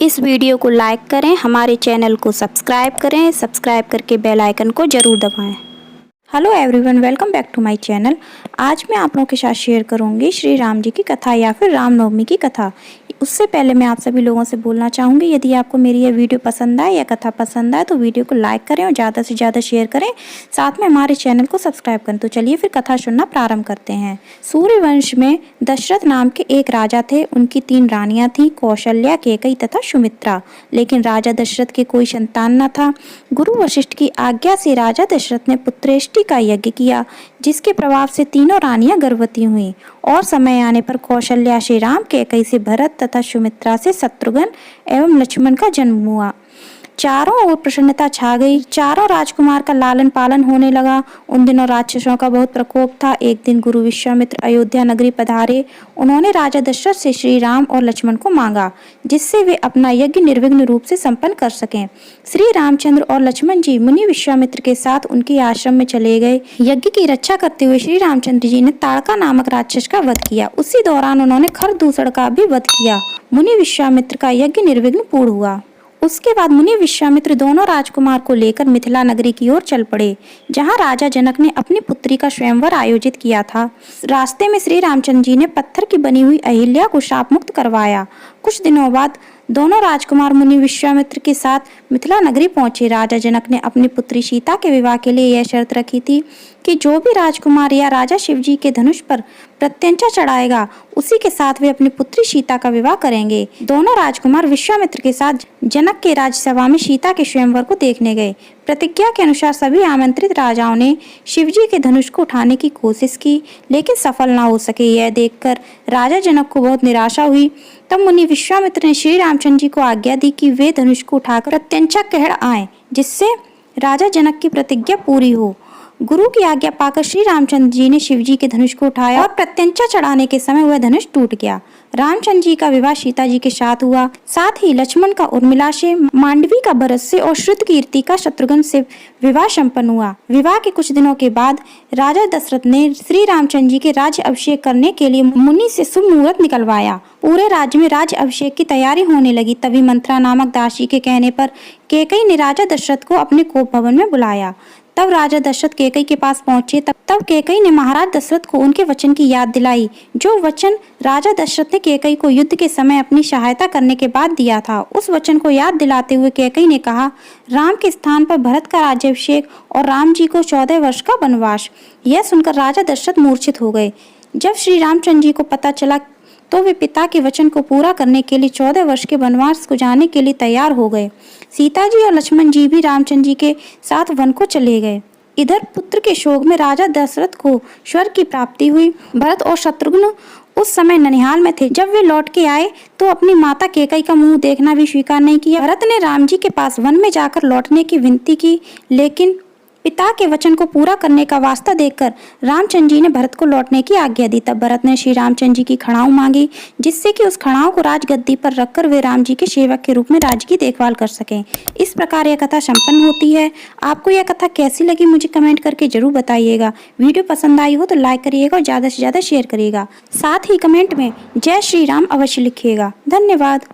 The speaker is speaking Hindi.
इस वीडियो को लाइक करें, हमारे चैनल को सब्सक्राइब करें, सब्सक्राइब करके बेल आइकन को ज़रूर दबाएं। Hello everyone, welcome back to my channel. आज मैं आप लोगों के साथ शेयर करूंगी श्री राम जी की कथा या फिर रामनवमी की कथा। उससे पहले मैं आप सभी लोगों से बोलना चाहूँगी, यदि आपको मेरी यह वीडियो पसंद आए या कथा पसंद आए तो वीडियो को लाइक करें और ज़्यादा से ज़्यादा शेयर करें, साथ में हमारे चैनल को सब्सक्राइब करें। तो चलिए फिर कथा सुनना प्रारंभ करते हैं। सूर्यवंश में दशरथ नाम के एक राजा थे। उनकी 3 रानियां थीं, कौशल्या, कैकई तथा सुमित्रा। लेकिन राजा दशरथ के कोई संतान न था। गुरु वशिष्ठ की आज्ञा से राजा दशरथ ने पुत्रेष्टि का यज्ञ किया, जिसके प्रभाव से तीनों रानियां गर्भवती हुईं और समय आने पर कौशल्या से राम, कैकई से भरत तथा सुमित्रा से शत्रुघ्न एवं लक्ष्मण का जन्म हुआ। चारों ओर प्रसन्नता छा गई। चारों राजकुमार का लालन पालन होने लगा। उन दिनों राक्षसों का बहुत प्रकोप था। एक दिन गुरु विश्वामित्र अयोध्या नगरी पधारे। उन्होंने राजा दशरथ से श्री राम और लक्ष्मण को मांगा, जिससे वे अपना यज्ञ निर्विघ्न रूप से संपन्न कर सकें। श्री रामचंद्र और लक्ष्मण जी मुनि विश्वामित्र के साथ उनके आश्रम में चले गए। यज्ञ की रक्षा करते हुए श्री रामचंद्र जी ने ताड़का नामक राक्षस का वध किया। उसी दौरान उन्होंने खरदूषण का भी वध किया। मुनि विश्वामित्र का यज्ञ निर्विघ्न पूर्ण हुआ। उसके बाद मुनि विश्वामित्र दोनों राजकुमार को लेकर मिथिला नगरी की ओर चल पड़े, जहां राजा जनक ने अपनी पुत्री का स्वयंवर आयोजित किया था। रास्ते में श्री रामचंद्र जी ने पत्थर की बनी हुई अहिल्या को शाप मुक्त करवाया। कुछ दिनों बाद दोनों राजकुमार मुनि विश्वामित्र के साथ मिथिला नगरी पहुंचे। राजा जनक ने अपनी पुत्री सीता के विवाह के लिए यह शर्त रखी थी कि जो भी राजकुमार या राजा शिवजी के धनुष पर प्रत्यंचा चढ़ाएगा, उसी के साथ वे अपनी पुत्री सीता का विवाह करेंगे। दोनों राजकुमार विश्वामित्र के साथ जनक के राजसभा में सीता के स्वयंवर को देखने गए। प्रतिज्ञा के अनुसार सभी आमंत्रित राजाओं ने शिवजी के धनुष को उठाने की कोशिश की, लेकिन सफल न हो सके। यह देखकर राजा जनक को बहुत निराशा हुई। तब मुनि विश्वामित्र ने श्री रामचंद्र जी को आज्ञा दी कि वे धनुष को उठाकर प्रत्यंचा कह आए, जिससे राजा जनक की प्रतिज्ञा पूरी हो। गुरु की आज्ञा पाकर श्री रामचंद्र जी ने शिवजी के धनुष को उठाया और प्रत्यंचा चढ़ाने के समय वह धनुष टूट गया। रामचंद्र जी का विवाह सीता जी के साथ हुआ। साथ ही लक्ष्मण का उर्मिला से, मांडवी का भरत से और श्रुतकीर्ति का शत्रुघ्न से विवाह संपन्न हुआ। विवाह के कुछ दिनों के बाद राजा दशरथ ने श्री रामचंद्र जी के राज्य अभिषेक करने के लिए मुनि से शुभ मुहूर्त निकलवाया। पूरे राज्य में राज्य अभिषेक की तैयारी होने लगी। तभी मंत्रा नामक दासी के कहने पर कैकई ने राजा दशरथ को अपने कोप भवन में बुलाया। तब राजा दशरथ कैकई के पास पहुंचे। तब कैकई ने महाराज दशरथ को उनके वचन की याद दिलाई, जो वचन राजा दशरथ ने कैकई को युद्ध के समय अपनी सहायता करने के बाद दिया था। उस वचन को याद दिलाते हुए कैकई ने कहा, राम के स्थान पर भरत का राज्याभिषेक और राम जी को 14 वर्ष का वनवास। यह सुनकर राजा दशरथ मूर्छित हो गए। जब श्री रामचंद्र जी को पता चला तो वे पिता के वचन को पूरा करने के लिए 14 वर्ष के वनवास को जाने के लिए तैयार हो गए। सीता जी और लक्ष्मण जी भी रामचंद्र जी के साथ वन को चले गए। इधर पुत्र के शोक में राजा दशरथ को स्वर्ग की प्राप्ति हुई। भरत और शत्रुघ्न उस समय ननिहाल में थे। जब वे लौट के आए तो अपनी माता कैकई का मुंह देखना भी स्वीकार नहीं किया। भरत ने राम जी के पास वन में जाकर लौटने की विनती की, लेकिन पिता के वचन को पूरा करने का वास्ता देकर रामचंद्र जी ने भरत को लौटने की आज्ञा दी। तब भरत ने श्री रामचंद्र जी की खड़ाऊ मांगी, जिससे कि उस खड़ाऊ को राजगद्दी पर रखकर वे राम जी के सेवक के रूप में राज्य की देखभाल कर सकें। इस प्रकार यह कथा संपन्न होती है। आपको यह कथा कैसी लगी मुझे कमेंट करके जरूर बताइएगा। वीडियो पसंद आई हो तो लाइक करिएगा और ज़्यादा से ज़्यादा शेयर करिएगा। साथ ही कमेंट में जय श्री राम अवश्य लिखिएगा। धन्यवाद।